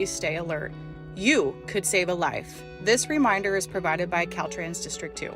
stay alert. You could save a life. This reminder is provided by Caltrans District 2.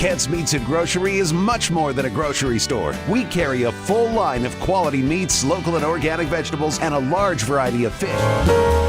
Kent's Meats and Grocery is much more than a grocery store. We carry a full line of quality meats, local and organic vegetables, and a large variety of fish.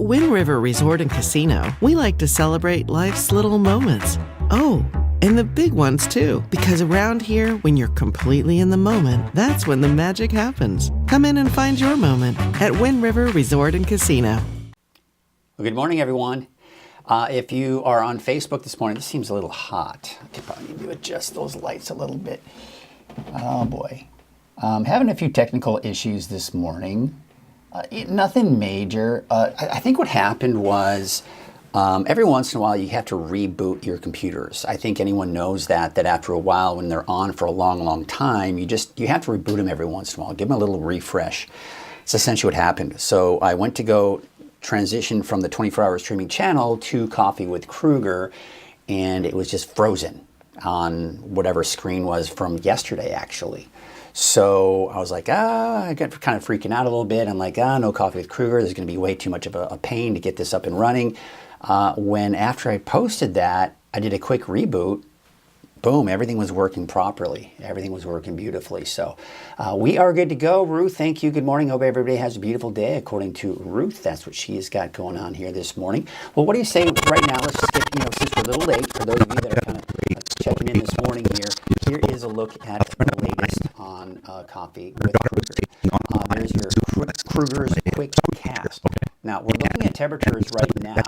Wind River Resort and Casino, we like to celebrate life's little moments. Oh, and the big ones too, because around here, when you're completely in the moment, that's when the magic happens. Come in and find your moment at Wind River Resort and Casino. Well, good morning, everyone. If you are on Facebook this morning, this seems a little hot. I could probably need to adjust those lights a little bit. Oh boy. Having a few technical issues this morning. Nothing major. I think what happened was every once in a while you have to reboot your computers. I think anyone knows that after a while when they're on for a long time, you have to reboot them every once in a while. Give them a little refresh. It's essentially what happened. So I went to go transition from the 24-hour streaming channel to Coffee with Kruger, and it was just frozen on whatever screen was from yesterday, actually. So I was like, I got kind of freaking out a little bit. I'm like, no Coffee with Kruger. There's going to be way too much of a pain to get this up and running. When after I posted that, I did a quick reboot. Boom, everything was working properly. Everything was working beautifully. So we are good to go. Ruth, thank you. Good morning. Hope everybody has a beautiful day. According to Ruth, that's what she has got going on here this morning. Well, what do you say right now? Let's just get, since we're a little late, for those of you that are kind of checking in this morning here is a look at the latest on Coffee with Kruger. There's your Kruger's Quick Cast. Now, we're looking at temperatures right now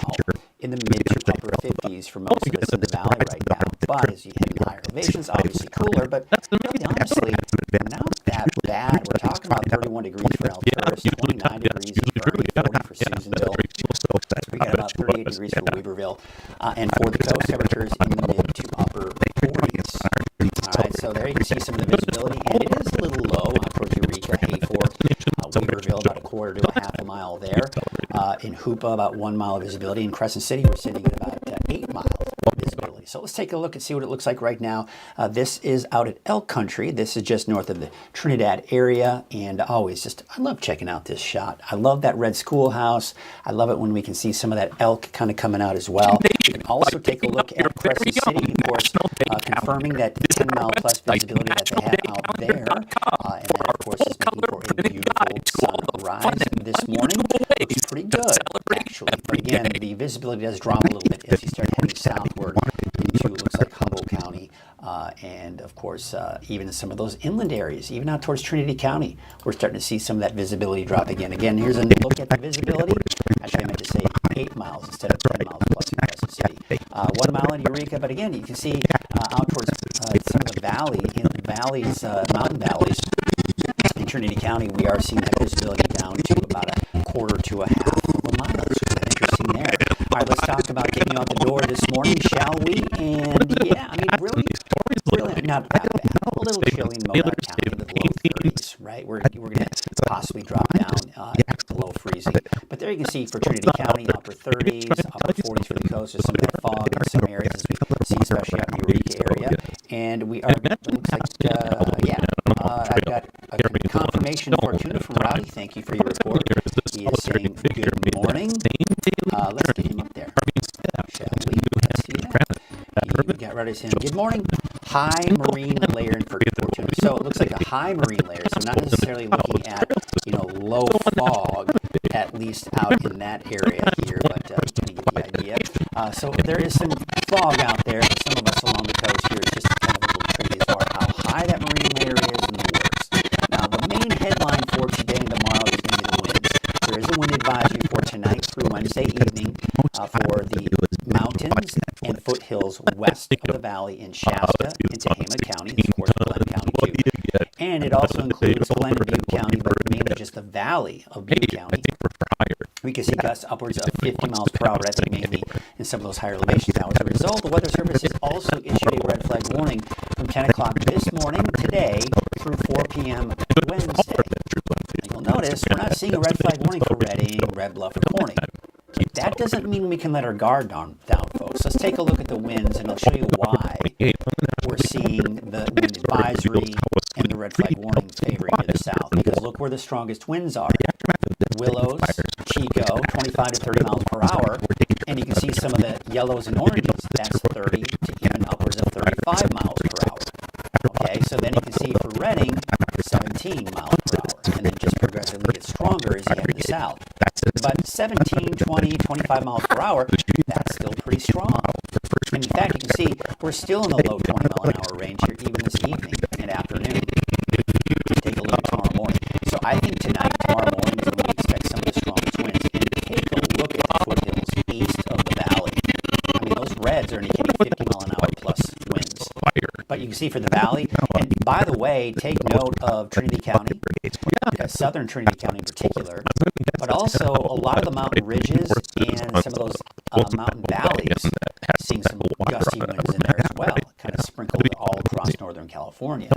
in the mid to upper 50s for most of us in the valley right now. But as you hit in higher elevations, obviously cooler, but really honestly, not that bad. We're talking about 31 degrees for Alturas, 29 degrees for 40 for Susanville. We got about 38 degrees for Weaverville. And for the coast, temperatures in the mid to upper 40s. All right, so there you can see some of the visibility, and it is a little low towards Eureka, Hayfork, Weaverville, about a quarter to a half a mile there. In Hoopa, about 1 mile of visibility. In Crescent City, we're sitting at about 8 miles of visibility. So let's take a look and see what it looks like right now. This is out at Elk Country. This is just north of the Trinidad area, and always I love checking out this shot. I love that red schoolhouse. I love it when we can see some of that elk kind of coming out as well. You can also take a look at Crescent City, of course, confirming that 10 mile plus visibility that they have out there. And that, of course, is making for a beautiful sunrise this morning. Looks pretty good, actually. But again, the visibility does drop a little bit as you start heading southward into, it looks like, Humboldt County. And, of course, even in some of those inland areas, even out towards Trinity County, we're starting to see some of that visibility drop again. Again, here's a look at the visibility. Actually, I meant to say 8 miles instead of 10 miles plus in Crescent City. 1 mile in Eureka, but again, you can see out towards some of the mountain valleys in Trinity County, we are seeing that visibility down to about a quarter to a half of a mile. So interesting there. All right, let's talk about getting you out the door this morning, shall we? And yeah, I mean, really not that bad. A little chilly in Moab County, the low 30s, right? We're going to possibly drop down below freezing. But there you can see for Trinity County, upper 30s, upper 40s for the coast. There's some of that fog in some areas as we see, especially out in the Eureka area. And we are, it looks like, I've got a confirmation for Tuna from Rowdy. Thank you for your report. He is saying good morning. Let's get him up there. Shall we? Let's see that. He got ready to say good morning. High marine layer in for Tuna. So it looks like a high marine layer. So not necessarily looking at, low fog, at least out in that area here, but you get the idea. So there is some fog out there for some of us along the coast here. It's just kind of a little tricky as far as how high that marine layer is and the works. Now, the main headline for today and tomorrow is going to be the winds. There is a wind advisory for tonight through Wednesday evening for the mountains and foothills west of the valley in Shasta and Tehama County, and of course Glenn County too. And it also includes Glenn and Butte County, but mainly just the valley of Butte County. We can see gusts upwards of 50 miles per hour, I think mainly in some of those higher elevations. Now, as a result, the Weather Service has also issued a red flag warning from 10 o'clock this morning, today, through 4 p.m. Wednesday. And you'll notice we're not seeing a red flag warning for Redding, Red Bluff, or Corning. That doesn't mean we can let our guard down, folks. Let's take a look at the winds, and I'll show you why we're seeing the wind advisory and the red flag warning favoring to the south. Because look where the strongest winds are. Willows, Chico, 25 to 30 miles per hour. And you can see some of the yellows and oranges. That's 30 to even upwards of 35 miles per hour. Okay, so then you can see for Redding, 17 miles per hour. And then just progressively get stronger as you head to the south. But 17, 20, 25 miles per hour, that's still pretty strong. And in fact, you can see we're still in the low 20 mile an hour range here even this evening and afternoon. Take a look at tomorrow morning. So I think tonight, tomorrow morning is when we expect some of the strongest winds. And take a look at the foothills east of the valley. I mean, those reds are indicating 50 mile an hour plus winds. But you can see for the valley, and by the way, take note of Trinity County, southern Trinity County in particular, but also a lot of the mountain ridges and some of those mountain valleys, seeing some gusty winds in there as well, kind of sprinkled all across Northern California.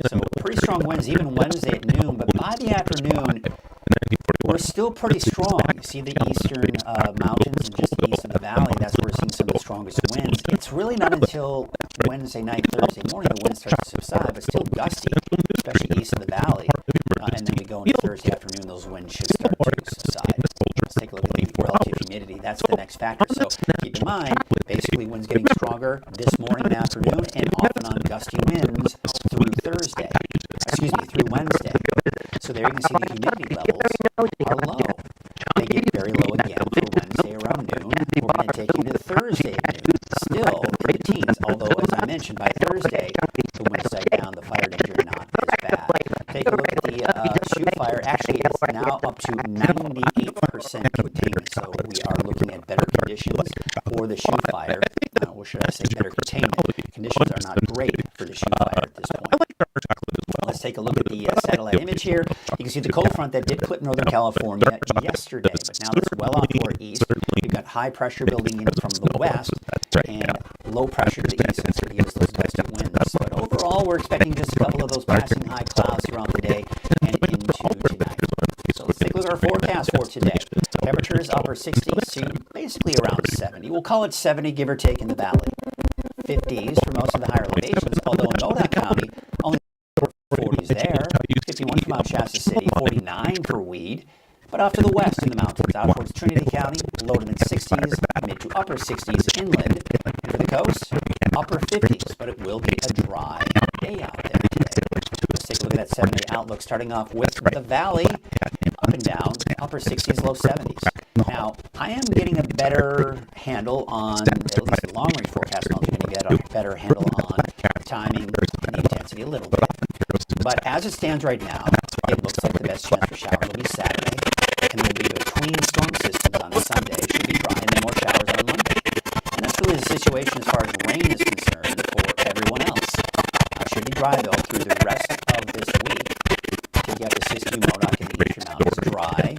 So pretty strong winds even Wednesday at noon, but by the afternoon, we're still pretty strong. You see the eastern mountains and just east of the valley, that's where we're seeing some of the strongest winds. It's really not until Wednesday night, Thursday morning, the wind starts to subside, but still gusty, especially east of the valley. And then we go into Thursday afternoon, those winds should start to subside. Let's take a look at the relative humidity. That's the next factor. So keep in mind, basically winds getting stronger this morning and afternoon, and off and on gusty winds through through Wednesday. So there you can see the humidity levels are low. They get very low again for Wednesday around noon. We're going to take you to Thursday at noon, still in the teens, although as I mentioned, by Thursday, the winds die down, the fire danger not as bad. Take a look at the shoot fire. Actually, it's now up to 98% containment, so we are looking at better conditions for the shoot fire. Or should I say better containment? Conditions are not great for the shoot fire at this point. Let's take a look at the satellite image here. You can see the cold front that did clip Northern California yesterday, but now it's well off to our east. We've got high pressure building in from the west and low pressure to the east. That's going to give us those gusty winds. But overall, we're expecting just a couple of those passing high clouds throughout the day and into tonight. So let's take a look at our forecast for today. Temperatures upper 60s to basically around 70. We'll call it 70, give or take, in the valley. 50s for most of the higher elevations, although in Modoc County, only 40s there. 51 for Mount Shasta City, 49 for Weed. But off to the west in the mountains, out towards Trinity County, low to mid 60s, mid to upper 60s inland. And for the coast, upper 50s, but it will be a dry day out there today. Let's take a look at that 7-day outlook, starting off with the valley, up and down, upper 60s, low 70s. Now, I am getting a better handle on, at least the long-range forecast, I'm going to get a better handle on timing and the intensity a little bit. But as it stands right now, it looks like the best chance for showers will be Saturday, and then we'll be between storm systems on Sunday. It should be dry, and then more showers on Monday. And that's really the situation as far as rain is concerned for everyone else. It should be dry, though, through the rest of this week to get the Siskiyou, Modoc, and the Eastern Mountains dry.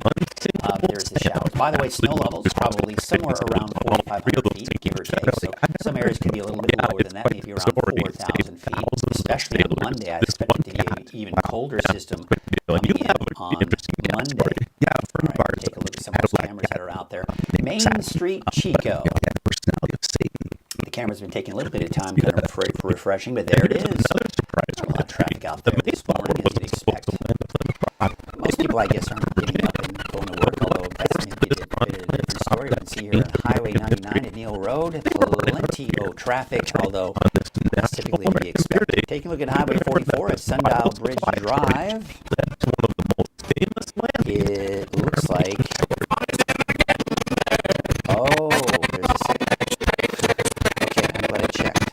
There's the showers. By the way, snow levels probably somewhere around 4,500 feet, give or take. So some areas could be a little bit lower than that, maybe around 4,000 feet. Especially on Monday, I expect it to be an even colder system coming in on Monday. All right, take a look at some of those cameras that are out there. Main Street, Chico. The camera's been taking a little bit of time kind of for refreshing, but there it is. A lot of traffic out there this morning, as you'd expect. Most people, I guess, aren't getting up and going to work, although that's maybe a different story. You can see here on Highway 99 at Neal Road, plenty of traffic, although that's typically to be expected. Taking a look at Highway 44 at Sundial Bridge Drive. It looks like... Oh, there's a second. Okay, I'm glad I checked.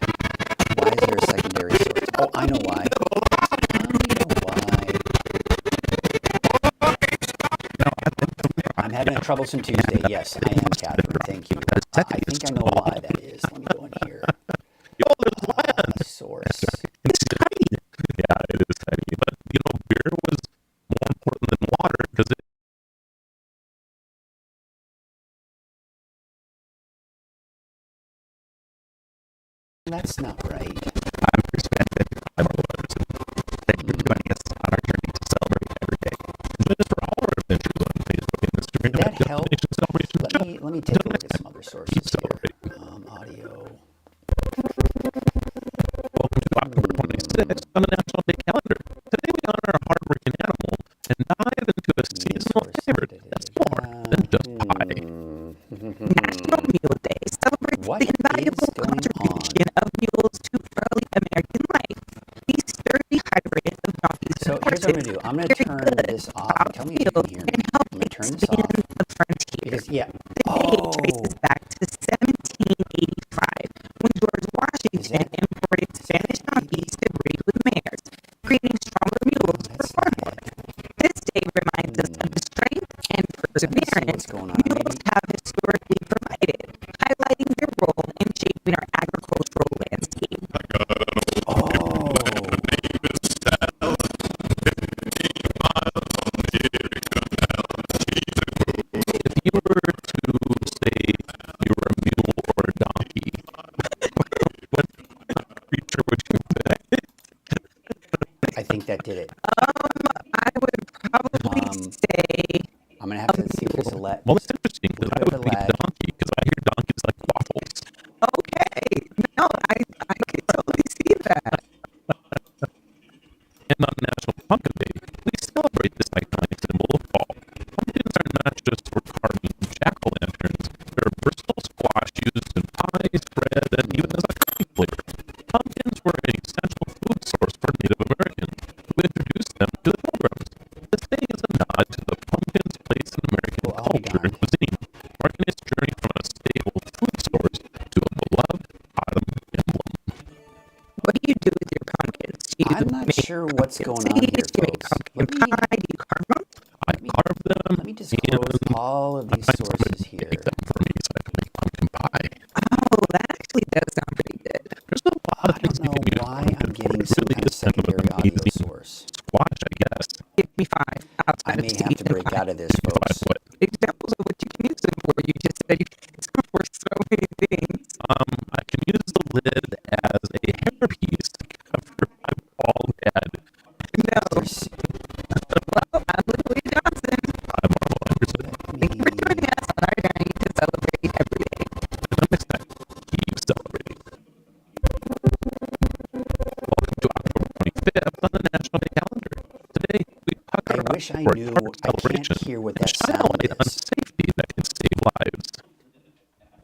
Why is there a secondary source? Oh, I know why. I'm having a troublesome Tuesday. Yes, I am, Catherine. Thank you. I think I know why that is. Let me go in here. Source. It's tiny. Yeah, it is tiny. But, beer was more important than water because it. That's not right. I'm perspective. I'm thank you for joining us on our journey to celebrate every day. Join us for all our adventures on Facebook and Instagram. That help? Let me take a look at some other sources here. Audio. Welcome to October 26th on the National Day calendar. Today we honor a hardworking animal and dive into a seasonal favorite that's more than just pie. National Mule Day celebrates the invaluable contribution of mules to early American life. These sturdy hybrids of donkeys So here's what I'm going to do. I'm going to turn this off. Tell me if you can hear me. I'm going to turn this off. Because, yeah. The date traces back to 1785, when George Washington imported Spanish donkeys to breed with mares, creating stronger mules for farm work. This day reminds us of the strength and perseverance mules have historically provided, highlighting their role in shaping our agricultural landscape. If you were to say you were a mule or a donkey, what creature would you pick? I think that did it. I would probably say I'm going to have to see if there's a let. Well, it's interesting because I would pick lag. a donkey because I hear donkeys like waffles. okay. No, I could totally see that. And on National Pumpkin Day, we celebrate this iconic symbol of fall. Pumpkins are not just for carving jack-o'-lanterns. They're versatile squash used in pies, bread, and even as a coffee flavor. Pumpkins were an essential food source for Native Americans who introduced them to the Pilgrims. This day is a nod to the pumpkin's place in American culture and cuisine, marking its journey from a stable food source to a beloved autumn emblem. What do you do with your pumpkins? Do you I'm not make sure what's pumpkin going on here, seeds? Do you make folks. pumpkin pie? Do you carve them? I carve them. Let me just close all of these sources here. Make them for me so I can make pumpkin pie. Oh, that actually does sound pretty good. There's a lot I of things don't you can know use why pumpkin I'm for. getting It some really kind of is kind of an secondary audio amazing source. squash, I guess. Give me five. Outside I of may have to seeds and break pie. out of this, folks. What? Examples of what you can use them for. You just said you can use them for so many things. I can use the lid as a hairpiece to cover my bald head. No. There's- Well, I'm Lily Johnson. I'm Marvel Anderson. Thank you for joining us on our journey to celebrate every day. And next time, keep celebrating. Welcome to October 25th on the National Day calendar. Today, we pucker I up wish I for a knew. dark I can't celebration hear what and that shine a sound light on is. safety that can save lives.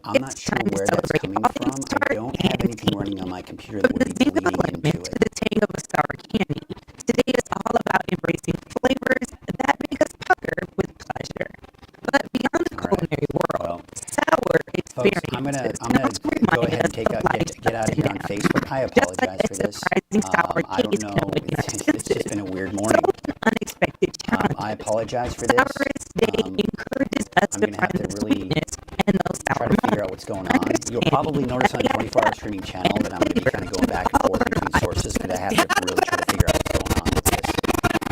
I'm not It's sure time to where that's celebrate coming all from. things I dark don't have and anything running on my computer that From would the be zing of bleeding enlightenment into to it. the tang of a sour candy, today is all about embracing flavors that make us pucker with pleasure. But beyond the All right. culinary world, Well, sour folks, experiences I'm can gonna also go remind ahead and us take of out, life's get out ups of here and on downs. Facebook. I Just like apologize a for this. surprising sour I don't taste know. can awaken our It's just senses. been a weird So morning. can unexpected challenges. I apologize for this. Sourest Day encourages us I'm to gonna have find to the really sweetness and those try sour to figure moments. out what's going on. You'll probably notice on the 24-hour streaming channel that I'm going to be kind of going back and forth between sources because I have to really try to figure out what's going on with this.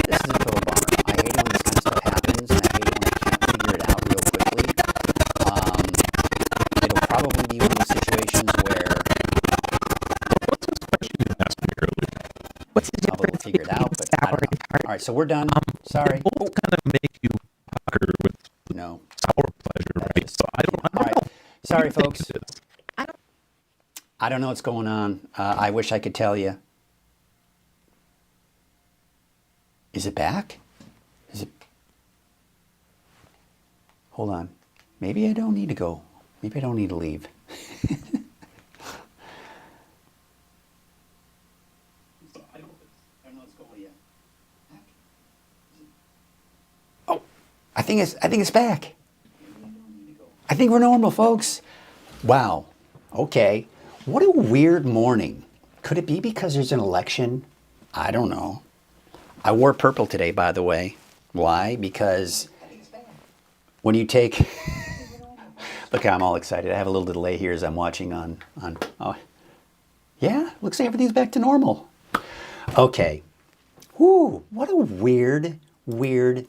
This is a total bummer. I hate it when this kind of stuff happens, and I hate it when I can't figure it out real quickly. It'll probably be one of those situations where What's this question you asked me earlier? What's the I'll be able to difference figure it between out, but I sour don't know. and tart? All right, so we're done. Sorry. They both kind of make you pucker with No. sour pleasure, right? So I don't All right. know. Sorry, What do you think folks. it is? I don't know what's going on. I wish I could tell you. Is it back? Is it? Hold on. Maybe I don't need to go. Maybe I don't need to leave. Oh, I think it's back. I think we're normal, folks. Wow. Okay. What a weird morning. Could it be because there's an election? I don't know. I wore purple today, by the way. Why? Because when you take... Look, I'm all excited. I have a little delay here as I'm watching on oh, yeah, looks like everything's back to normal. Okay. Whoo, what a weird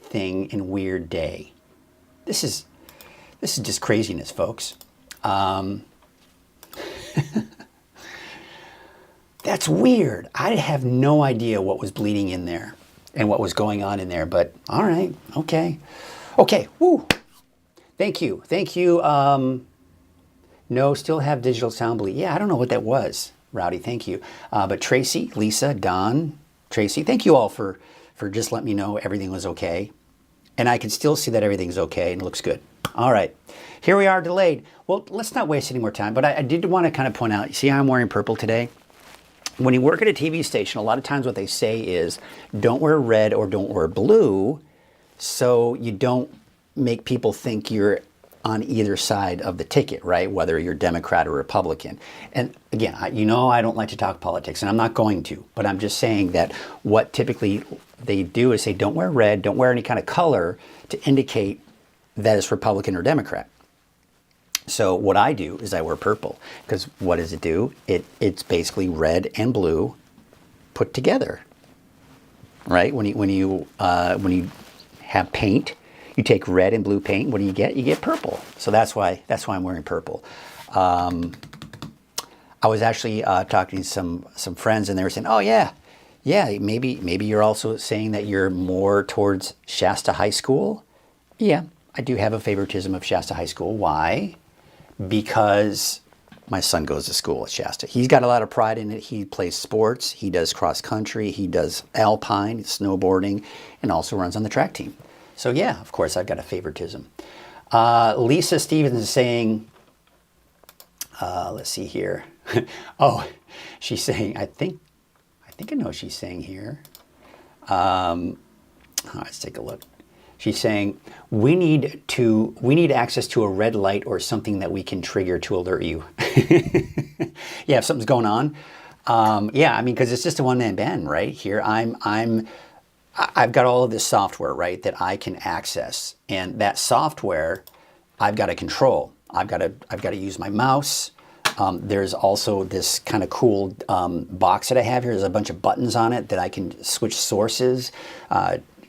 thing and weird day. This is just craziness, folks. That's weird. I have no idea what was bleeding in there and what was going on in there, but all right, okay. Okay, woo. Thank you. No, still have digital sound bleed. Yeah, I don't know what that was, Rowdy, thank you. But Tracy, Lisa, Don, Tracy, thank you all for just letting me know everything was okay. And I can still see that everything's okay and looks good. All right, here we are delayed. Well, let's not waste any more time, but I did want to kind of point out, you see how I'm wearing purple today? When you work at a TV station, a lot of times what they say is, don't wear red or don't wear blue, so you don't make people think you're on either side of the ticket, right? Whether you're Democrat or Republican. And again, I don't like to talk politics, and I'm not going to, but I'm just saying that what typically they do is say, don't wear red, don't wear any kind of color to indicate that it's Republican or Democrat. So what I do is I wear purple, because what does it do? It's basically red and blue put together, right? When you have paint, you take red and blue paint. What do you get? You get purple. So that's why I'm wearing purple. I was actually talking to some friends, and they were saying, "Oh yeah, maybe you're also saying that you're more towards Shasta High School." Yeah, I do have a favoritism of Shasta High School. Why? Because my son goes to school at Shasta. He's got a lot of pride in it. He plays sports. He does cross country. He does alpine, snowboarding, and also runs on the track team. So yeah, of course, I've got a favoritism. Lisa Stevens is saying, let's see here. Oh, she's saying, I think I know what she's saying here. Let's take a look. She's saying, we need access to a red light or something that we can trigger to alert you. Yeah, if something's going on. Yeah, I mean, because it's just a one-man band, right? Here, I've got all of this software, right, that I can access, and that software I've got to control. I've got to use my mouse. There's also this kind of cool box that I have here. There's a bunch of buttons on it that I can switch sources,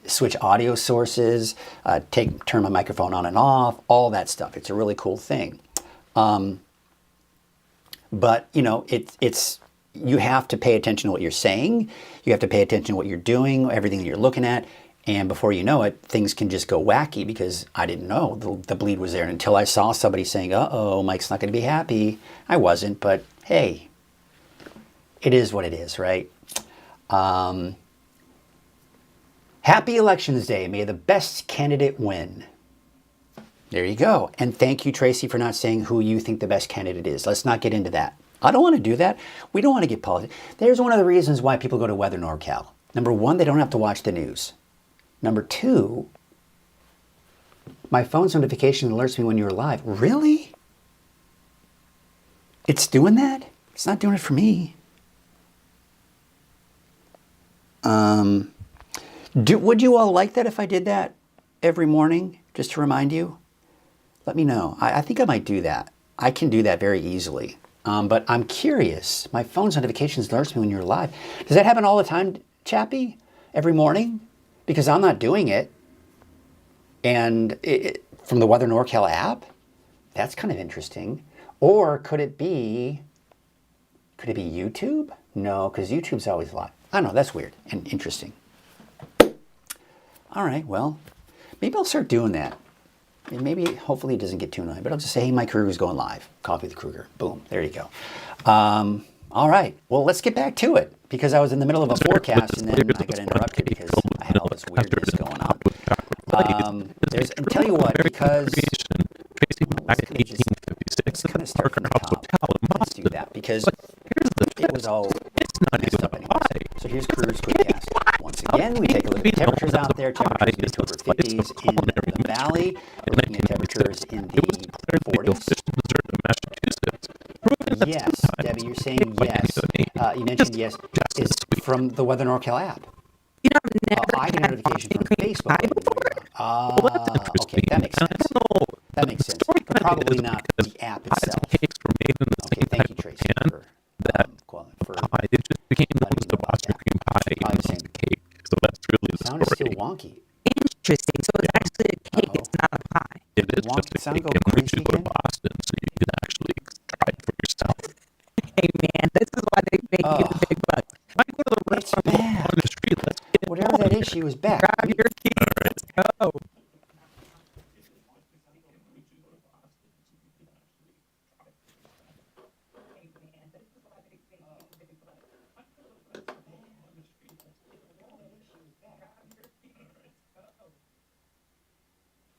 switch audio sources, turn my microphone on and off, all that stuff. It's a really cool thing. But you know, it's you have to pay attention to what you're saying. You have to pay attention to what you're doing, everything that you're looking at. And before you know it, things can just go wacky, because I didn't know the bleed was there until I saw somebody saying, uh-oh, Mike's not going to be happy. I wasn't, but hey, it is what it is, right? Happy Elections Day. May the best candidate win. There you go. And thank you, Tracy, for not saying who you think the best candidate is. Let's not get into that. I don't want to do that. We don't want to get politics. There's one of the reasons why people go to Weather NorCal. Number one, they don't have to watch the news. Number two, my phone's notification alerts me when you're live. Really? It's doing that? It's not doing it for me. Would you all like that if I did that every morning, just to remind you? Let me know. I think I might do that. I can do that very easily. But I'm curious. My phone's notifications alerts me when you're live. Does that happen all the time, Chappie? Every morning? Because I'm not doing it. And from the Weather NorCal app? That's kind of interesting. Or could it be YouTube? No, because YouTube's always live. I don't know. That's weird and interesting. All right, well, maybe I'll start doing that. Maybe, hopefully it doesn't get too annoying, but I'll just say, hey, Mike Kruger's going live. Coffee with Kruger. Boom, there you go. All right, well, let's get back to it, because I was in the middle of a forecast, and then I got interrupted because I had all this weirdness going on. And tell you what, because... Let's kind of start from the top. Let's do that, because it was all messed up anyways. So here's Kruger's Quickcast. Once again, we take a look at temperatures out there. Temperatures in the upper 50s in the valley. We're looking at temperatures in the 40s. Yes, Debbie, you're saying yes. You mentioned yes. Is from the Weather NorCal app. You know, I've never I get a notification from Facebook. Okay, that makes sense. That makes sense. But probably not the app itself. Okay, thank you, Tracy, for it just became known as the Boston cream pie cake. So that's really the sound story. Is still wonky. Interesting. So it's actually a cake. It's not a pie. It is just a cake. And we should go to Boston so you can actually try it for yourself. Hey man, this is why they make you the big bucks. I go to the restaurant on the street. Let's get whatever that is, she was back. Grab your keys. Right. Let's go.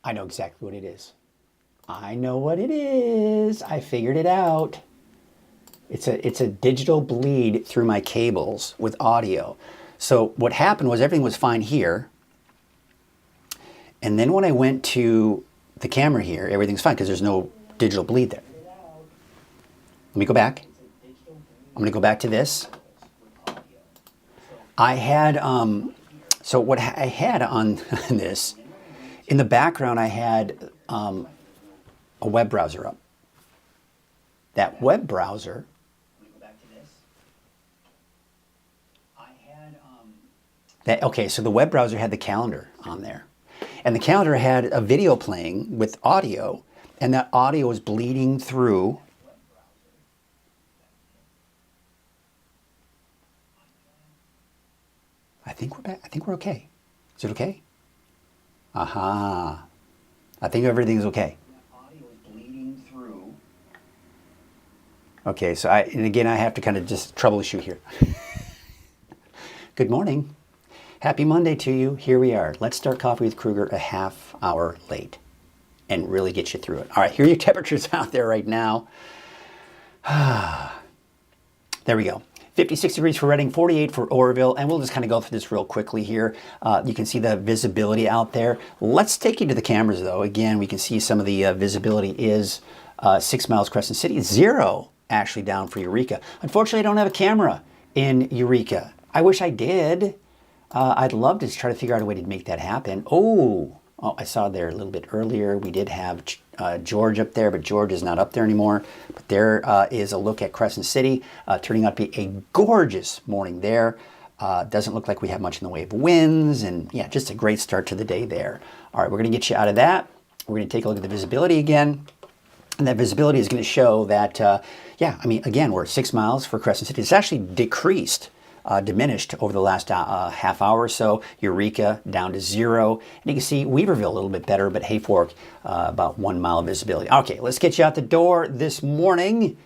I know exactly what it is. I know what it is. I figured it out. It's a digital bleed through my cables with audio. So what happened was everything was fine here. And then when I went to the camera here, everything's fine because there's no digital bleed there. Let me go back. I'm going to go back to this. I had, so what I had on this, in the background I had a web browser up. That web browser, okay, so the web browser had the calendar on there. And the calendar had a video playing with audio, and that audio was bleeding through. I think we're back. I think we're okay. Is it okay? Aha. I think everything's okay. Audio is bleeding through. Okay, so and again, I have to kind of just troubleshoot here. Good morning. Happy Monday to you. Here we are. Let's start Coffee with Kruger a half hour late and really get you through it. All right, here are your temperatures out there right now. There we go. 56 degrees for Reading, 48 for Oroville, and we'll just kind of go through this real quickly here. You can see the visibility out there. Let's take you to the cameras, though. Again, we can see some of the visibility is 6 miles Crescent City, 0 actually down for Eureka. Unfortunately, I don't have a camera in Eureka. I wish I did. I'd love to try to figure out a way to make that happen. Oh, I saw there a little bit earlier. We did have George up there, but George is not up there anymore. But there is a look at Crescent City, turning out to be a gorgeous morning there. Doesn't look like we have much in the way of winds, and yeah, just a great start to the day there. All right, we're going to get you out of that. We're going to take a look at the visibility again. And that visibility is going to show that, yeah, I mean, again, we're 6 miles for Crescent City. It's actually decreased. Diminished over the last half hour or so. Eureka down to 0. And you can see Weaverville a little bit better, but Hayfork about 1 mile of visibility. Okay, let's get you out the door this morning.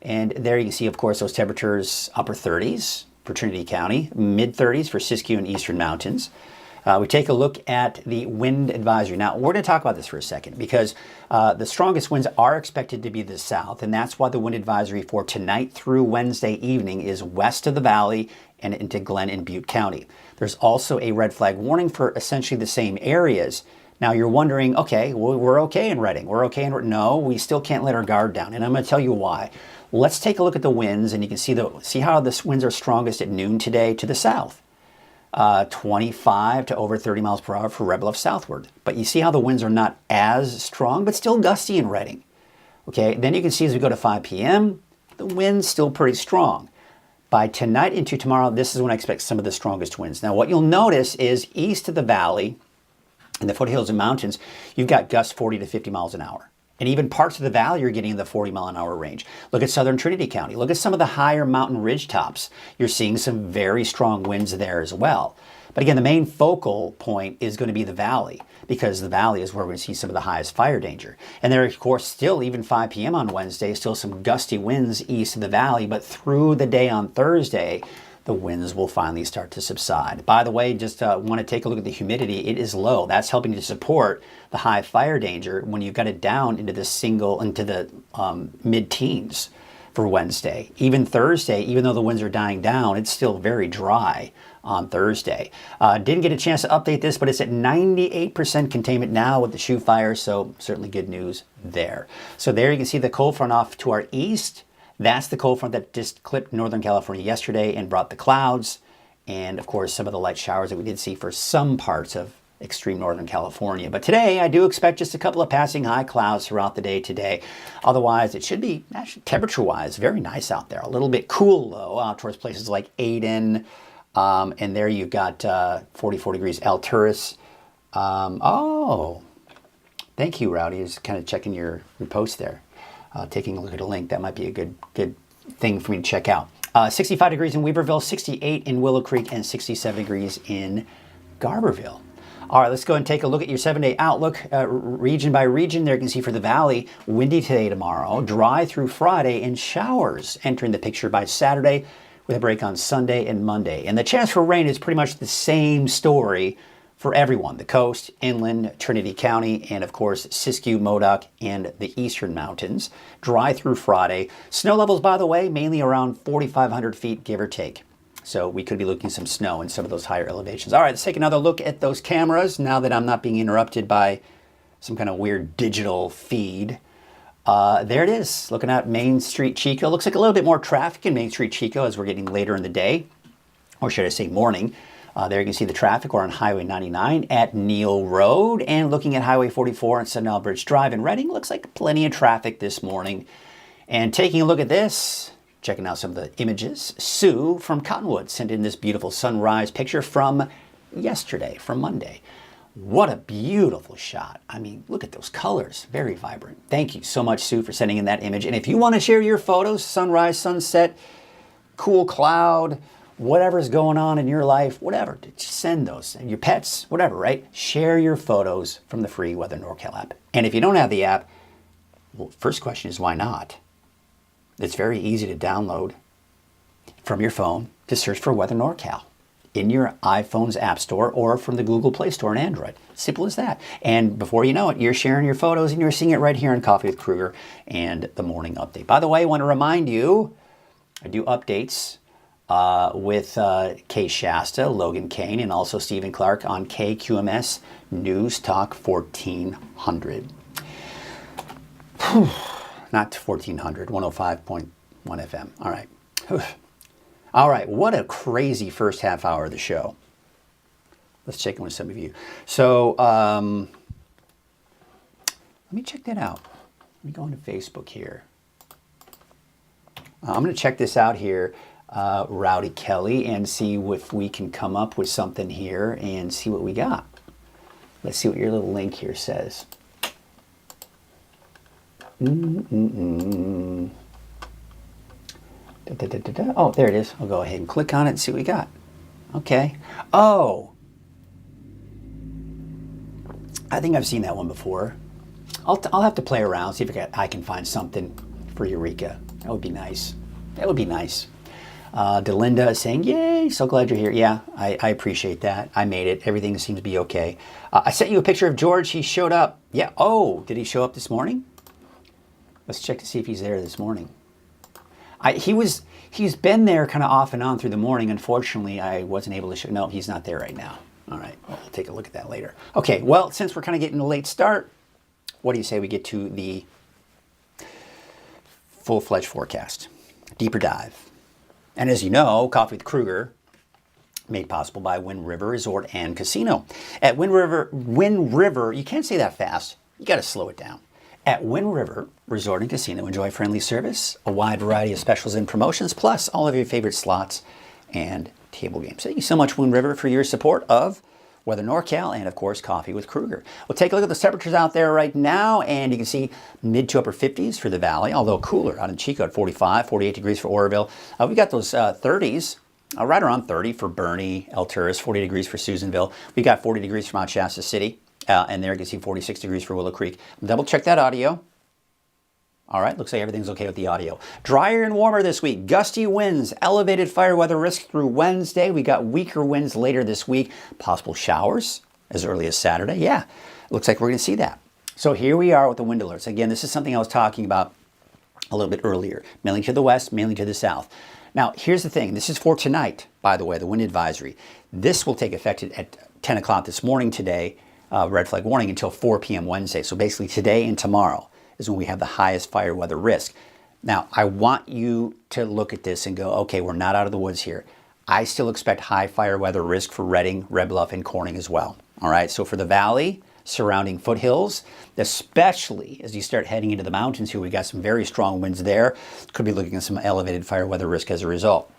And there you can see, of course, those temperatures upper 30s for Trinity County, mid 30s for Siskiyou and Eastern Mountains. We take a look at the wind advisory. Now, we're going to talk about this for a second because the strongest winds are expected to be the south, and that's why the wind advisory for tonight through Wednesday evening is west of the valley and into Glenn and Butte County. There's also a red flag warning for essentially the same areas. Now, you're wondering, okay, well, we're okay in Reading. We're okay in No, we still can't let our guard down, and I'm going to tell you why. Let's take a look at the winds, and you can see how the winds are strongest at noon today to the south. 25 to over 30 miles per hour for Red Bluff southward. But you see how the winds are not as strong, but still gusty in Reading. Okay, then you can see as we go to 5 p.m., the wind's still pretty strong. By tonight into tomorrow, this is when I expect some of the strongest winds. Now, what you'll notice is east of the valley, in the foothills and mountains, you've got gusts 40 to 50 miles an hour. And even parts of the valley are getting in the 40 mile an hour range. Look at southern Trinity County. Look at some of the higher mountain ridge tops. You're seeing some very strong winds there as well. But again, the main focal point is going to be the valley, because the valley is where we see some of the highest fire danger. And there, of course, still even 5 p.m. on Wednesday, still some gusty winds east of the valley. But through the day on Thursday, the winds will finally start to subside. By the way, just want to take a look at the humidity. It is low. That's helping to support the high fire danger when you've got it down into the mid-teens for Wednesday. Even Thursday, even though the winds are dying down, it's still very dry on Thursday. Didn't get a chance to update this, but it's at 98% containment now with the shoe fire, so certainly good news there. So there you can see the cold front off to our east. That's the cold front that just clipped Northern California yesterday and brought the clouds, and of course some of the light showers that we did see for some parts of extreme Northern California. But today I do expect just a couple of passing high clouds throughout the day today. Otherwise, it should be actually temperature-wise very nice out there. A little bit cool though out towards places like Aden, and there you've got 44 degrees Alturas. Oh, thank you, Rowdy. Is kind of checking your post there. Taking a look at a link, that might be a good thing for me to check out. 65 degrees in Weaverville, 68 in Willow Creek, and 67 degrees in Garberville. All right, let's go and take a look at your 7-day outlook, region by region. There you can see for the valley, windy today, tomorrow, dry through Friday, and showers entering the picture by Saturday, with a break on Sunday and Monday. And the chance for rain is pretty much the same story for everyone, the coast, inland, Trinity County, and of course, Siskiyou, Modoc, and the eastern mountains. Dry through Friday. Snow levels, by the way, mainly around 4,500 feet, give or take. So we could be looking at some snow in some of those higher elevations. All right, let's take another look at those cameras now that I'm not being interrupted by some kind of weird digital feed. There it is, looking at Main Street Chico. Looks like a little bit more traffic in Main Street Chico as we're getting later in the day, or should I say morning. There you can see the traffic. We're on Highway 99 at Neal Road, and looking at Highway 44 and Sundial Bridge Drive in Reading. Looks like plenty of traffic this morning. And taking a look at this, checking out some of the images, Sue from Cottonwood sent in this beautiful sunrise picture from yesterday, from Monday. What a beautiful shot. I mean, look at those colors, very vibrant. Thank you so much, Sue, for sending in that image. And if you want to share your photos, sunrise, sunset, cool cloud, whatever's going on in your life, whatever, just send those. And your pets, whatever, right? Share your photos from the free Weather NorCal app. And if you don't have the app, well, first question is why not? It's very easy to download from your phone to search for Weather NorCal in your iPhone's App Store or from the Google Play Store on Android. Simple as that. And before you know it, you're sharing your photos and you're seeing it right here on Coffee with Kruger and the Morning Update. By the way, I want to remind you, I do updates with Kay Shasta, Logan Kane, and also Stephen Clark on KQMS News Talk 1400. Not 1400, 105.1 FM. All right. All right, what a crazy first half hour of the show. Let's check in with some of you. So let me check that out. Let me go into Facebook here. I'm going to check this out here, Rowdy Kelly, and see if we can come up with something here and see what we got. Let's see what your little link here says. Oh, there it is. I'll go ahead and click on it and see what we got. Okay. Oh, I think I've seen that one before. I'll have to play around, see if I can find something for Eureka. That would be nice. That would be nice. Delinda is saying, yay, so glad you're here. Yeah, I appreciate that. I made it. Everything seems to be okay. I sent you a picture of George. He showed up. Yeah. Oh, did he show up this morning? Let's check to see if he's there this morning. He's been there kind of off and on through the morning. Unfortunately, I wasn't able to show. No, he's not there right now. All right, well, we'll take a look at that later. Okay, well, since we're kind of getting a late start, what do you say we get to the full-fledged forecast? Deeper dive. And as you know, Coffee with Kruger, made possible by Wind River Resort and Casino. At Wind River, you can't say that fast. You got to slow it down. At Wind River Resort and Casino, enjoy friendly service, a wide variety of specials and promotions, plus all of your favorite slots and table games. Thank you so much, Wind River, for your support of Weather NorCal and, of course, Coffee with Kruger. We'll take a look at the temperatures out there right now, and you can see mid to upper 50s for the valley, although cooler out in Chico at 45, 48 degrees for Oroville. We got those 30s, right around 30 for Bernie, El Turris, 40 degrees for Susanville. We got 40 degrees for Mount Shasta City. And there you can see 46 degrees for Willow Creek. Double check that audio. All right, looks like everything's okay with the audio. Drier and warmer this week. Gusty winds, elevated fire weather risk through Wednesday. We got weaker winds later this week. Possible showers as early as Saturday. Yeah, looks like we're going to see that. So here we are with the wind alerts. Again, this is something I was talking about a little bit earlier. Mainly to the west, mainly to the south. Now, here's the thing. This is for tonight, by the way, the wind advisory. This will take effect at 10 o'clock this morning today. Red flag warning until 4 p.m. Wednesday. So basically today and tomorrow is when we have the highest fire weather risk. Now, I want you to look at this and go, okay, we're not out of the woods here. I still expect high fire weather risk for Reading, Red Bluff, and Corning as well. All right, so for the valley, surrounding foothills, especially as you start heading into the mountains here, we got some very strong winds there. Could be looking at some elevated fire weather risk as a result.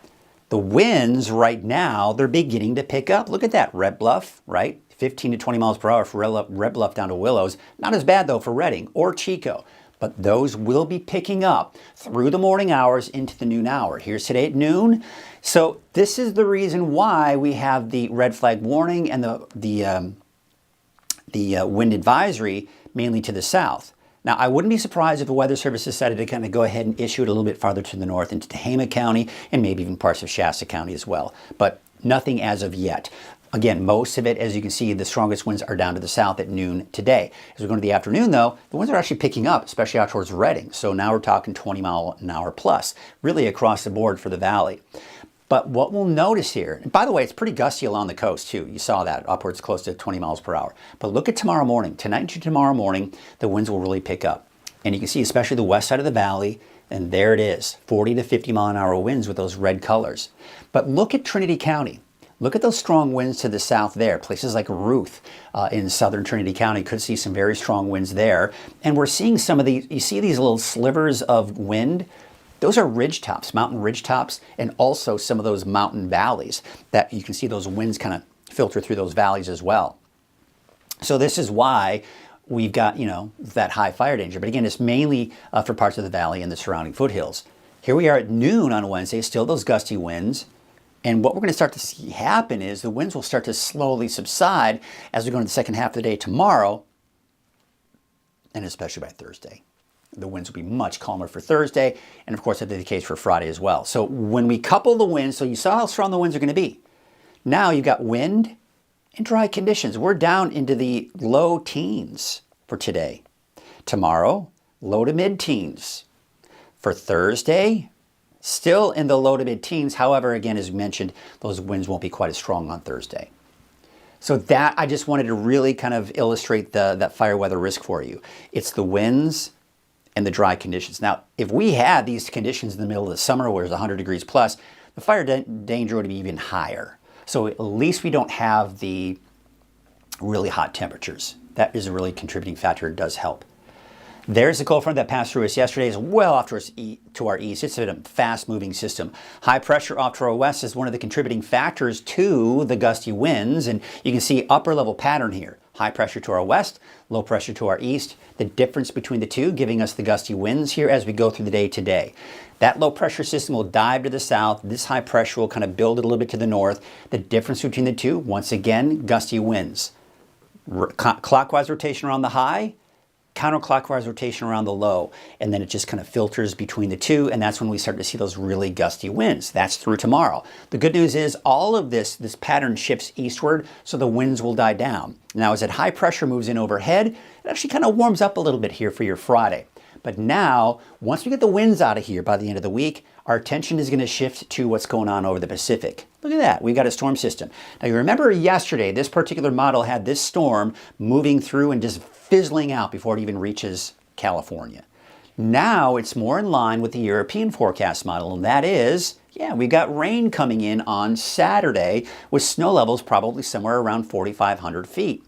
The winds right now, they're beginning to pick up. Look at that, Red Bluff, right? 15 to 20 miles per hour for Red Bluff down to Willows. Not as bad, though, for Reading or Chico. But those will be picking up through the morning hours into the noon hour. Here's today at noon. So this is the reason why we have the red flag warning and the wind advisory mainly to the south. Now, I wouldn't be surprised if the Weather Service decided to kind of go ahead and issue it a little bit farther to the north into Tehama County and maybe even parts of Shasta County as well. But nothing as of yet. Again, most of it, as you can see, the strongest winds are down to the south at noon today. As we go into the afternoon, though, the winds are actually picking up, especially out towards Reading. So now we're talking 20 mile an hour plus, really across the board for the valley. But what we'll notice here, and by the way, it's pretty gusty along the coast too. You saw that, upwards close to 20 miles per hour. But look at tomorrow morning. Tonight to tomorrow morning, the winds will really pick up. And you can see especially the west side of the valley, and there it is, 40 to 50 mile an hour winds with those red colors. But look at Trinity County. Look at those strong winds to the south there. Places like Ruth in southern Trinity County could see some very strong winds there. And we're seeing some of these, you see these little slivers of wind? Those are ridge tops, mountain ridge tops, and also some of those mountain valleys that you can see those winds kind of filter through those valleys as well. So this is why we've got, that high fire danger. But again, it's mainly for parts of the valley and the surrounding foothills. Here we are at noon on Wednesday, still those gusty winds. And what we're going to start to see happen is the winds will start to slowly subside as we go into the second half of the day tomorrow, and especially by Thursday. The winds will be much calmer for Thursday, and of course that'll be the case for Friday as well. So when we couple the winds, so you saw how strong the winds are going to be. Now you've got wind and dry conditions. We're down into the low teens for today. Tomorrow, low to mid-teens. For Thursday, still in the low to mid-teens. However, again, as mentioned, those winds won't be quite as strong on Thursday. So that, I just wanted to really kind of illustrate that fire weather risk for you. It's the winds and the dry conditions. Now, if we had these conditions in the middle of the summer where it's 100 degrees plus, the fire danger would be even higher. So at least we don't have the really hot temperatures. That is a really contributing factor. It does help. There's the cold front that passed through us yesterday. It's well off to our east. It's a fast-moving system. High pressure off to our west is one of the contributing factors to the gusty winds. And you can see upper level pattern here. High pressure to our west, low pressure to our east. The difference between the two giving us the gusty winds here as we go through the day today. That low pressure system will dive to the south. This high pressure will kind of build a little bit to the north. The difference between the two, once again, gusty winds. Clockwise rotation around the high, counterclockwise rotation around the low, and then it just kind of filters between the two, and that's when we start to see those really gusty winds. That's through tomorrow. The good news is all of this pattern shifts eastward, so the winds will die down. Now, as that high pressure moves in overhead, it actually kind of warms up a little bit here for your Friday. But now, once we get the winds out of here by the end of the week, our attention is going to shift to what's going on over the Pacific. Look at that. We've got a storm system. Now, you remember yesterday, this particular model had this storm moving through and just fizzling out before it even reaches California. Now, it's more in line with the European forecast model, and that is, we've got rain coming in on Saturday with snow levels probably somewhere around 4,500 feet.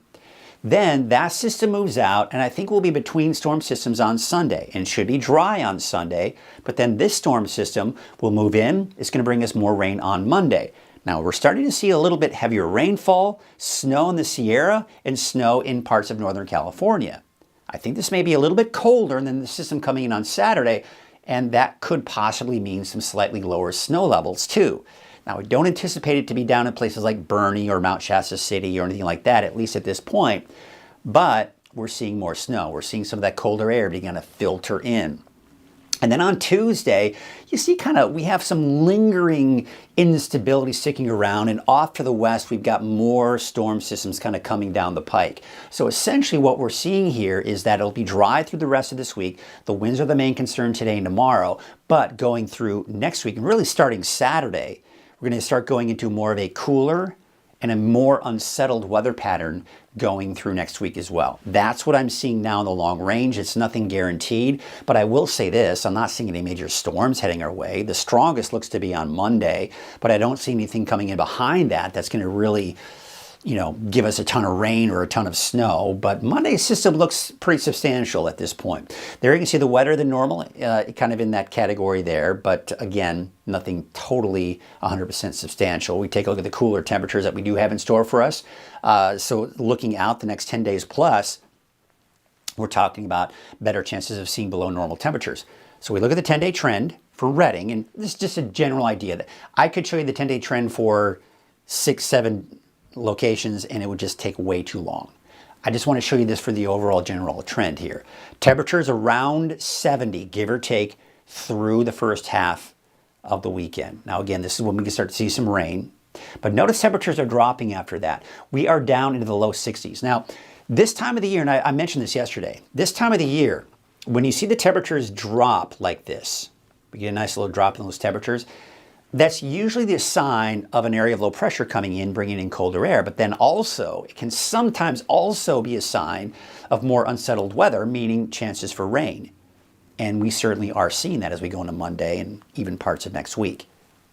Then that system moves out, and I think we'll be between storm systems on Sunday, and should be dry on Sunday. But then this storm system will move in. It's going to bring us more rain on Monday. Now, we're starting to see a little bit heavier rainfall, snow in the Sierra, and snow in parts of Northern California. I think this may be a little bit colder than the system coming in on Saturday, and that could possibly mean some slightly lower snow levels too. Now, we don't anticipate it to be down in places like Bernie or Mount Shasta City or anything like that, at least at this point, but we're seeing more snow. We're seeing some of that colder air begin to filter in. And then on Tuesday, you see we have some lingering instability sticking around, and off to the west, we've got more storm systems kind of coming down the pike. So essentially what we're seeing here is that it'll be dry through the rest of this week. The winds are the main concern today and tomorrow, but going through next week, and really starting Saturday, we're going to start going into more of a cooler and a more unsettled weather pattern going through next week as well. That's what I'm seeing now in the long range. It's nothing guaranteed, but I will say this, I'm not seeing any major storms heading our way. The strongest looks to be on Monday, but I don't see anything coming in behind that that's going to really give us a ton of rain or a ton of snow, but Monday's system looks pretty substantial at this point. There you can see the wetter than normal, kind of in that category there, but again, nothing totally 100% substantial. We take a look at the cooler temperatures that we do have in store for us. So looking out the next 10 days plus, we're talking about better chances of seeing below normal temperatures. So we look at the 10-day trend for Redding, and this is just a general idea that I could show you the 10-day trend for 6-7 locations and it would just take way too long. I just want to show you this for the overall general trend here. Temperatures around 70, give or take, through the first half of the weekend. Now again, this is when we can start to see some rain, but notice temperatures are dropping after that. We are down into the low 60s. Now, this time of the year, and I mentioned this yesterday, this time of the year, when you see the temperatures drop like this, we get a nice little drop in those temperatures, That's usually the sign of an area of low pressure coming in, bringing in colder air. But then also, it can sometimes also be a sign of more unsettled weather, meaning chances for rain. And we certainly are seeing that as we go into Monday and even parts of next week.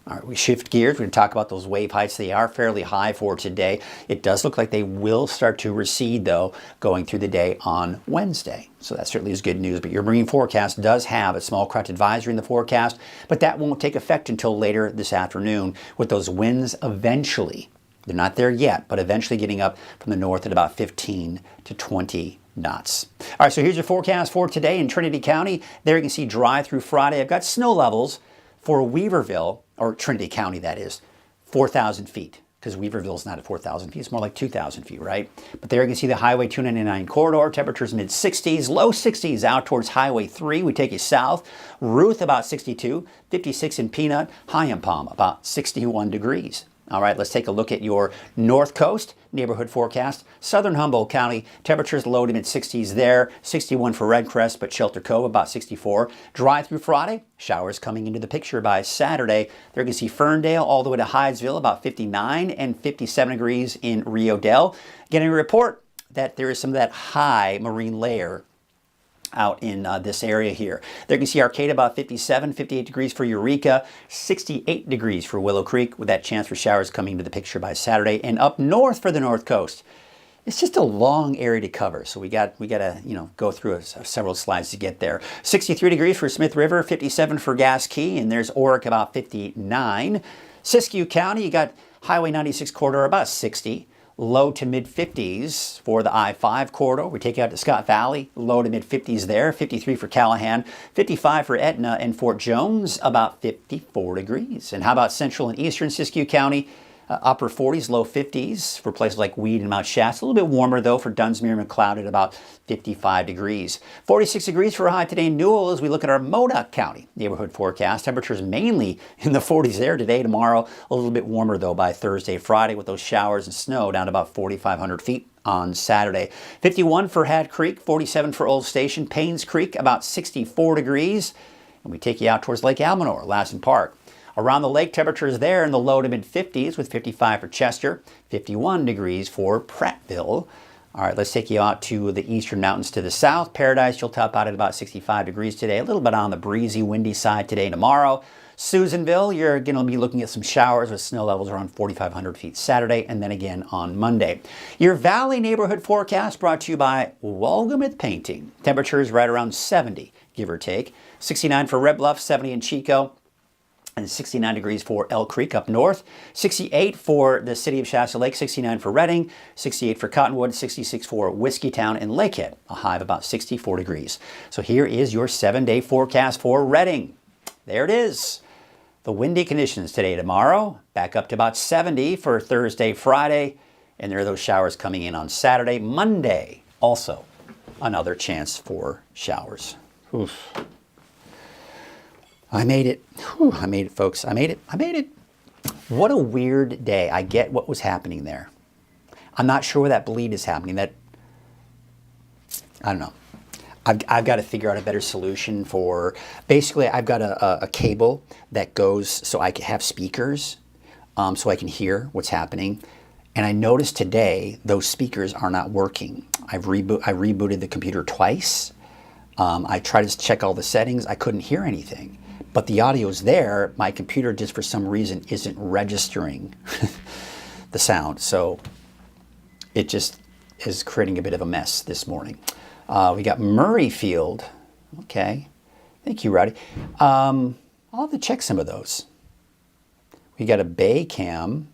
All right, we shift gears. We're going to talk about those wave heights. They are fairly high for today. It does look like they will start to recede, though, going through the day on Wednesday. So that certainly is good news. But your marine forecast does have a small craft advisory in the forecast, but that won't take effect until later this afternoon with those winds eventually. They're not there yet, but eventually getting up from the north at about 15 to 20 knots. All right, so here's your forecast for today in Trinity County. There you can see dry through Friday. I've got snow levels for Weaverville, or Trinity County, that is, 4,000 feet, because Weaverville's not at 4,000 feet. It's more like 2,000 feet, right? But there you can see the Highway 299 corridor. Temperatures mid-60s, low 60s out towards Highway 3. We take you south. Ruth about 62, 56 in Peanut. High in Palm about 61 degrees. All right, let's take a look at your North Coast neighborhood forecast. Southern Humboldt County, temperatures low to mid-60s there. 61 for Red Crest, but Shelter Cove about 64. Dry through Friday. Showers coming into the picture by Saturday. There you can see Ferndale all the way to Hydesville about 59 and 57 degrees in Rio Dell. Getting a report that there is some of that high marine layer out in this area here. There you can see Arcata about 57, 58 degrees for Eureka, 68 degrees for Willow Creek, with that chance for showers coming into the picture by Saturday. And up north for the North Coast, it's just a long area to cover, so we got to go through several slides to get there. 63 degrees for Smith River, 57 for Gas Key, and there's Oric about 59. Siskiyou County, you got Highway 96 corridor about 60. Low to mid-50s for the I-5 corridor. We take you out to Scott Valley, low to mid-50s there. 53 for Callahan, 55 for Etna, and Fort Jones, about 54 degrees. And how about central and eastern Siskiyou County? Upper 40s, low 50s for places like Weed and Mount Shasta. A little bit warmer, though, for Dunsmuir and McLeod at about 55 degrees. 46 degrees for a high today in Newell as we look at our Modoc County neighborhood forecast. Temperatures mainly in the 40s there today, tomorrow. A little bit warmer, though, by Thursday, Friday with those showers and snow down to about 4,500 feet on Saturday. 51 for Hat Creek, 47 for Old Station. Paynes Creek, about 64 degrees. And we take you out towards Lake Almanor, Lassen Park. Around the lake, temperatures there in the low to mid-50s with 55 for Chester, 51 degrees for Prattville. All right, let's take you out to the eastern mountains to the south. Paradise, you'll top out at about 65 degrees today. A little bit on the breezy, windy side today and tomorrow. Susanville, you're going to be looking at some showers with snow levels around 4,500 feet Saturday and then again on Monday. Your Valley neighborhood forecast brought to you by Wolgamith Painting. Temperatures right around 70, give or take. 69 for Red Bluff, 70 in Chico. And 69 degrees for Elk Creek up north, 68 for the city of Shasta Lake, 69 for Redding, 68 for Cottonwood, 66 for Whiskeytown and Lakehead, a high of about 64 degrees. So here is your 7-day forecast for Redding. There it is. The windy conditions today, tomorrow, back up to about 70 for Thursday, Friday, and there are those showers coming in on Saturday. Monday, also another chance for showers. Oof. I made it. Whew, I made it, folks. I made it. I made it. What a weird day. I get what was happening there. I'm not sure where that bleed is happening. I don't know. I've got to figure out a better solution for, basically I've got a cable that goes so I can have speakers so I can hear what's happening. And I noticed today those speakers are not working. I rebooted the computer twice. I tried to check all the settings. I couldn't hear anything. But the audio's there. My computer just for some reason isn't registering the sound. So it just is creating a bit of a mess this morning. We got Murrayfield. Okay. Thank you, Roddy. I'll have to check some of those. We got a Bay Cam.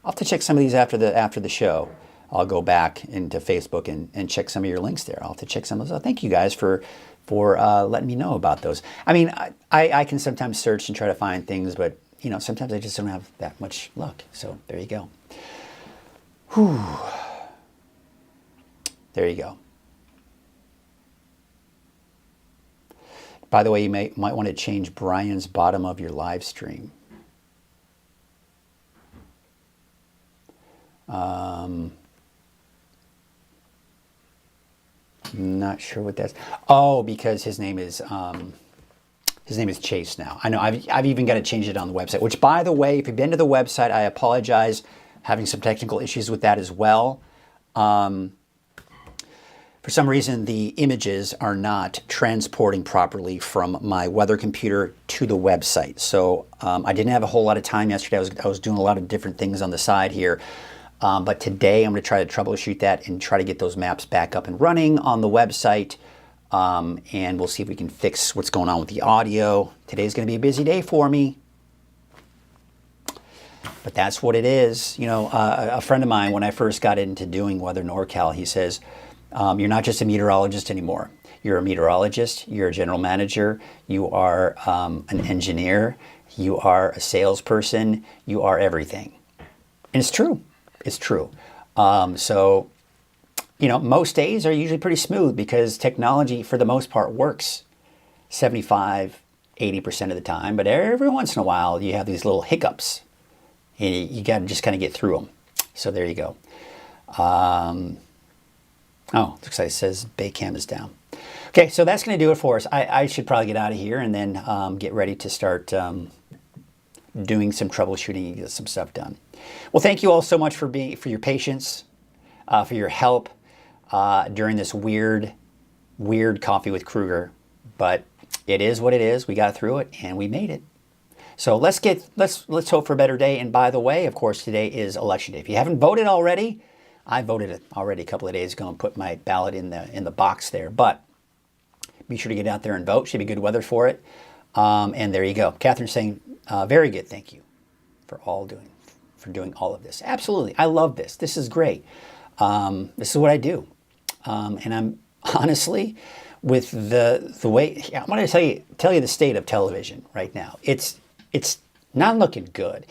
I'll have to check some of these after the show. I'll go back into Facebook and check some of your links there. I'll have to check some of those. Thank you guys for letting me know about those. I mean, I can sometimes search and try to find things, but sometimes I just don't have that much luck. So there you go. Whew. There you go. By the way, you might want to change Brian's bottom of your live stream. Not sure what that's. Oh, because his name is His name is Chase now. I know I've even got to change it on the website, which, by the way, if you've been to the website, I apologize. Having some technical issues with that as well. For some reason, the images are not transporting properly from my weather computer to the website. So I didn't have a whole lot of time yesterday. I was doing a lot of different things on the side here. But today I'm going to try to troubleshoot that and try to get those maps back up and running on the website. And we'll see if we can fix what's going on with the audio. Today's going to be a busy day for me. But that's what it is. You know, a friend of mine, when I first got into doing Weather NorCal, he says, you're not just a meteorologist anymore. You're a meteorologist, you're a general manager, you are an engineer, you are a salesperson, you are everything. And it's true. It's true. So, you know, most days are usually pretty smooth because technology, for the most part, works 75, 80% of the time. But every once in a while, you have these little hiccups. And you got to just kind of get through them. So there you go. Oh, looks like it says Baycam is down. Okay, so that's going to do it for us. I should probably get out of here and then get ready to start doing some troubleshooting and get some stuff done. Well, thank you all so much for your patience, for your help during this weird coffee with Kruger. But it is what it is. We got through it and we made it. So let's hope for a better day. And by the way, of course, today is election day. If you haven't voted already, I voted already a couple of days ago and put my ballot in the box there. But be sure to get out there and vote. Should be good weather for it. And there you go. Catherine's saying, very good. Thank you for doing all of this. Absolutely. I love this. This is great. This is what I do. And I'm honestly, with the way, I want to tell you the state of television right now. It's not looking good.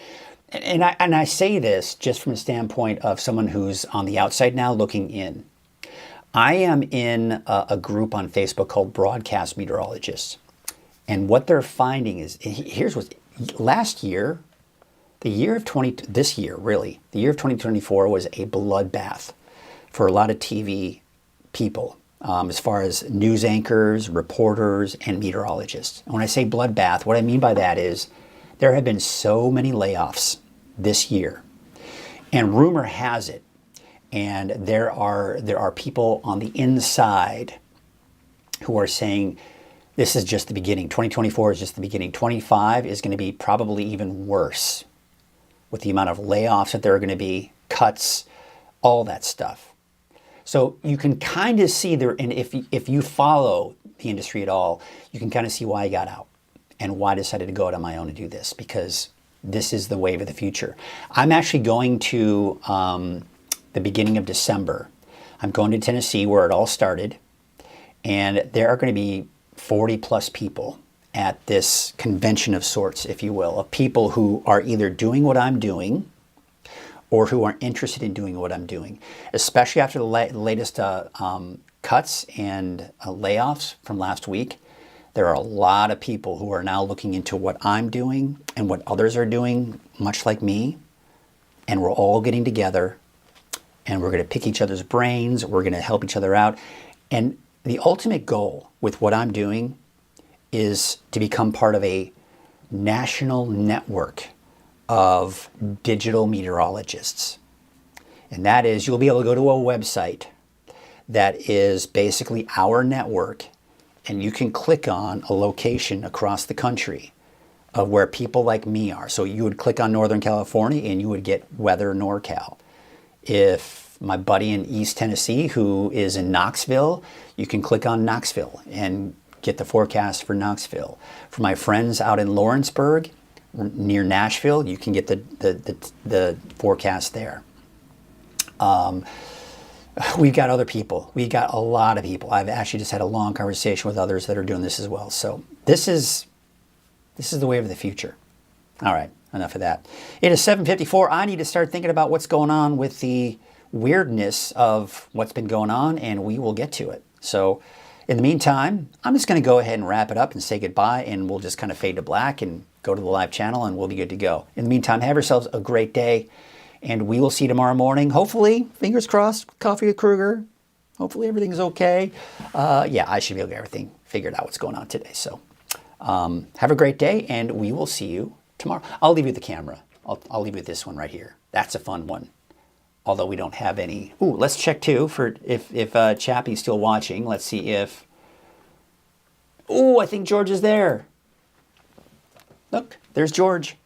And I say this just from a standpoint of someone who's on the outside now looking in. I am in a group on Facebook called Broadcast Meteorologists. And what they're finding is, here's what, last year, the year of 2024 was a bloodbath for a lot of TV people, as far as news anchors, reporters, and meteorologists. And when I say bloodbath, what I mean by that is there have been so many layoffs this year. And rumor has it, and there are people on the inside who are saying this is just the beginning. 2024 is just the beginning. 25 is going to be probably even worse with the amount of layoffs that there are going to be, cuts, all that stuff. So you can kind of see there, and if you follow the industry at all, you can kind of see why I got out and why I decided to go out on my own to do this, because this is the wave of the future. I'm actually going to the beginning of December. I'm going to Tennessee where it all started, and there are going to be 40 plus people at this convention of sorts, if you will, of people who are either doing what I'm doing or who are interested in doing what I'm doing, especially after the latest cuts and layoffs from last week. There are a lot of people who are now looking into what I'm doing and what others are doing, much like me. And we're all getting together and we're going to pick each other's brains. We're going to help each other out. And the ultimate goal with what I'm doing is to become part of a national network of digital meteorologists. And that is, you'll be able to go to a website that is basically our network, and you can click on a location across the country of where people like me are. So you would click on Northern California and you would get Weather NorCal. If my buddy in East Tennessee who is in Knoxville, you can click on Knoxville and get the forecast for Knoxville. For my friends out in Lawrenceburg, near Nashville, you can get the forecast there. We've got other people. We've got a lot of people. I've actually just had a long conversation with others that are doing this as well. So this is the wave of the future. All right, enough of that. It is 7:54. I need to start thinking about what's going on with the weirdness of what's been going on, and we will get to it. So in the meantime, I'm just going to go ahead and wrap it up and say goodbye, and we'll just kind of fade to black and go to the live channel, and we'll be good to go. In the meantime, have yourselves a great day, and we will see you tomorrow morning. Hopefully, fingers crossed, coffee with Kruger. Hopefully everything's okay. Yeah, I should be able to get everything figured out what's going on today. So Have a great day, and we will see you tomorrow. I'll leave you the camera. I'll leave you this one right here. That's a fun one. Although we don't have any. Ooh, let's check too for if Chappie's still watching. Let's see if. Ooh, I think George is there. Look, there's George.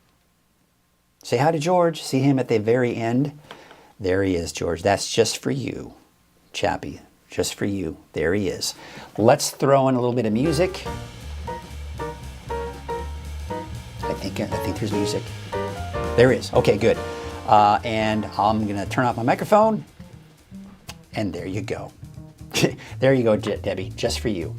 Say hi to George. See him at the very end. There he is, George. That's just for you, Chappie. Just for you. There he is. Let's throw in a little bit of music. I think there's music. There is. Okay, good. And I'm going to turn off my microphone. And there you go. There you go, Debbie. Just for you.